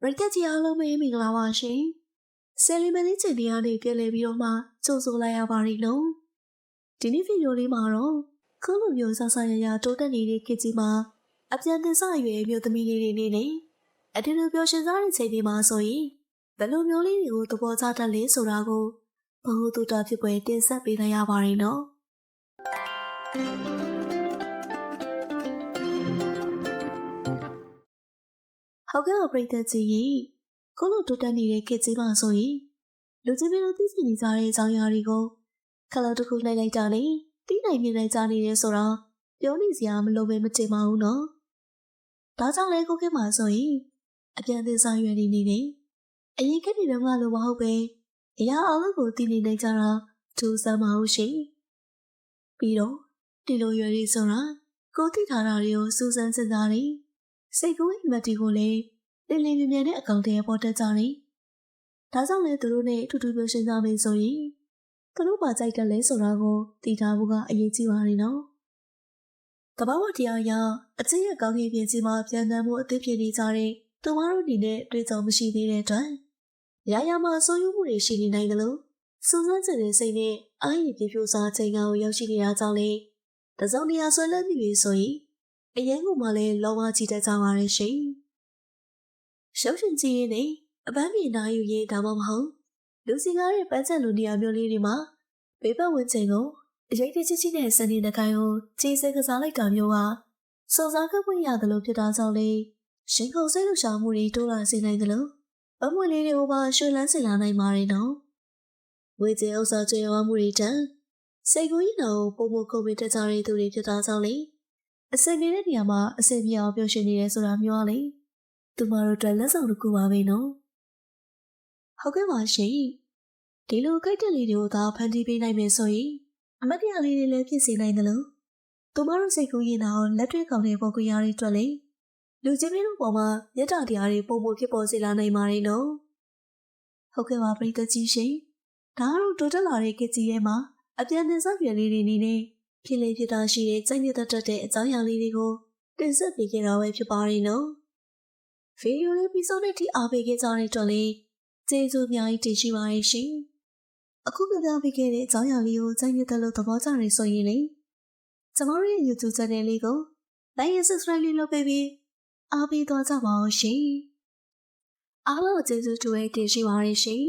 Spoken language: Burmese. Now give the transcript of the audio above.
ရိတ်ကြီးအားလုံးပဲမင်္ဂလာပါရှင်ဆယ်လီမန်လေးချင်တရားတွေပြန်လည်ပြီးတော့မှကြိုဆိုလိုက်ရပါလိမ့်လို့ဒီနေ့ဗီဒီယိုလေးမှာတော့ခုလိုမျိုးဆဆရရတိုးတက်နေတဲ့ခေတ်ကြီးမှာအပြန်တင်စရွယ်မျိုးသမီးလေးတွေနေနေအတူတူပျော်ရွှင်စားတဲ့ချိန်တွေမှာဆိုရင်ဘယ်လိုမျိုးလေးတွေကိုသဘောကျတတ်လဲဆိုတာကိုဘဟုတုတဖြစ်ပွဲတင်ဆက်ပေးလိုက်ရပါရင်နော်ဟုတ်ကဲ့ပရိသတ်ကြီးရေခုလိုတိုးတက်နေတဲ့ခေတ်ကြီးမှာဆိုရင်လူကြီးမျိုးသိချင်နေကြတဲ့အကြောင်းအရာတွေကိုခလောက်တစ်ခုလိုက်လိုက်တာနဲ့တီးနိုင်မြင်နိုင်ကြနေတယ်ဆိုတော့ပြောနေစရာမလိုပဲမတင်ပါဘူးနော်ဒါကြောင့်လေကိုခေတ်မှာဆိုရင်အပြန်အသင်းဆောင်ရွက်နေနေအရင်ခေတ်တွေတုန်းကလိုမဟုတ်ပဲအရာအလုံးကိုသိနေနိုင်ကြတာသူစမ်းမဟုတ်ရှိပြီးတော့ဒီလိုရွယ်လေးဆိုတာကိုသိထားတာတွေကိုစူးစမ်းစဉ်းစားနေစိတ်ကူးအိမ်မက်တီကိုလည်းလင်းလင်းမြင်မြင်နဲ့အကောင့်တွေပေါ်တက်ကြတယ်။ဒါကြောင့်လည်းသူတို့နဲ့အထူးထူးပြောရှင်းကြမယ်ဆိုရင်သူတို့ပါကြိုက်တယ်လဲဆိုတာကိုသိထားဖို့ကအရေးကြီးပါတယ်နော်။တဘာဝတရားအရအချင်းရဲ့ကောင်းကင်ပြင်ကြီးမှာပြန်တမ်းမှုအသစ်ဖြစ်နေကြတဲ့သူမတို့အနေနဲ့တွေ့ကြုံမရှိသေးတဲ့အတွက်ရာရာမှာဆိုးရွားမှုတွေရှိနေနိုင်တယ်လို့စူးစမ်းတဲ့စိတ်နဲ့အားရပြပြစားချိန်ကိုရောက်ရှိနေတာကြောင့်လေတစုံတရာဆွဲလန်းနေပြီဆိုရင်အရင်ကမှလည်းလောဘကြီးတတ်ကြပါရဲ့ရှင်ရှုပ်ရှင်ကြီးနဲ့အပန်းပြေနာယူရေးဒါမှမဟုတ်လူစီကားရဲ့ပန်းချက်လူနေရာမျိုးလေးတွေမှာဘေးပတ်ဝန်းကျင်ကိုအရေးတကြီးကြီးနဲ့စနေတကိုင်းကိုကြီးစဲကစားလိုက်တာမျိုးကစုံစမ်းခပ်ခွင့်ရတယ်လို့ဖြစ်တာကြောင့်လေရှင်ကုန်စိတ်လှရှာမှုတွေတိုးလာစေနိုင်တယ်လို့အမွေလေးတွေကိုပါရွှေလန်းစေလာနိုင်ပါတယ်နော်ဝေကျေဥစ္စာကျေဝမှုတွေတန်းစိတ်ကူးရင်တော့ပုံမကုန်ပြီးတကြတဲ့သူတွေဖြစ်တာကြောင့်လေအစင်နေတဲ့နေရာမှာအစင်ပြောင်းပြောရှင်နေတယ်ဆိုတာမျိုးပါလေသူမတို့အတွက်လက်ဆောင်တစ်ခုပါပဲနော်ဟုတ်ကဲ့ပါရှင်ဒီလိုကြိုက်တဲ့လေးတွေကိုသာဖန်တီးပေးနိုင်မယ်ဆိုရင်အမတ်တရားလေးတွေလည်းဖြစ်စေနိုင်တယ်လို့သူမတို့စိတ်ကူးရင်တော့လက်တွေ့ကောင်းတဲ့ပုံကွာတွေအတွက်လေလူချင်းမျိုးတို့ပေါ်မှာမြတ်တာတရားတွေပုံမဖြစ်ပေါ်စေလာနိုင်ပါတယ်နော်ဟုတ်ကဲ့ပါပရိသတ်ကြီးရှင်ဒါကတော့တိုးတက်လာတဲ့ခေတ်ကြီးရဲ့မှာအပြန်တင်ဆက်ပြလေးတွေနေနေဖြစ်လေဖြစ်တာရှိတဲ့စိတ်ညစ်တတ်တဲ့အကြောင်းအရာလေးတွေကိုတင်ဆက်ပေးကြတာပဲဖြစ်ပါတယ်နော်ဗီဒီယိုလေးပြီးဆုံးတဲ့အထိအားပေးခဲ့ကြတဲ့အတွက်လည်းကျေးဇူးအများကြီးတင်ရှိပါတယ်ရှင်အခုပြပြပေးခဲ့တဲ့အကြောင်းအရာလေးကိုစိတ်ညစ်တဲ့လို့သဘောကျနေဆိုရင်လေကျွန်တော်ရဲ့ YouTube channel လေးကို like and subscribe လေးလုပ်ပေးပြီးအားပေးသွားကြပါဦးရှင်အားလုံးကျေးဇူးတင်ရှိပါတယ်ရှင်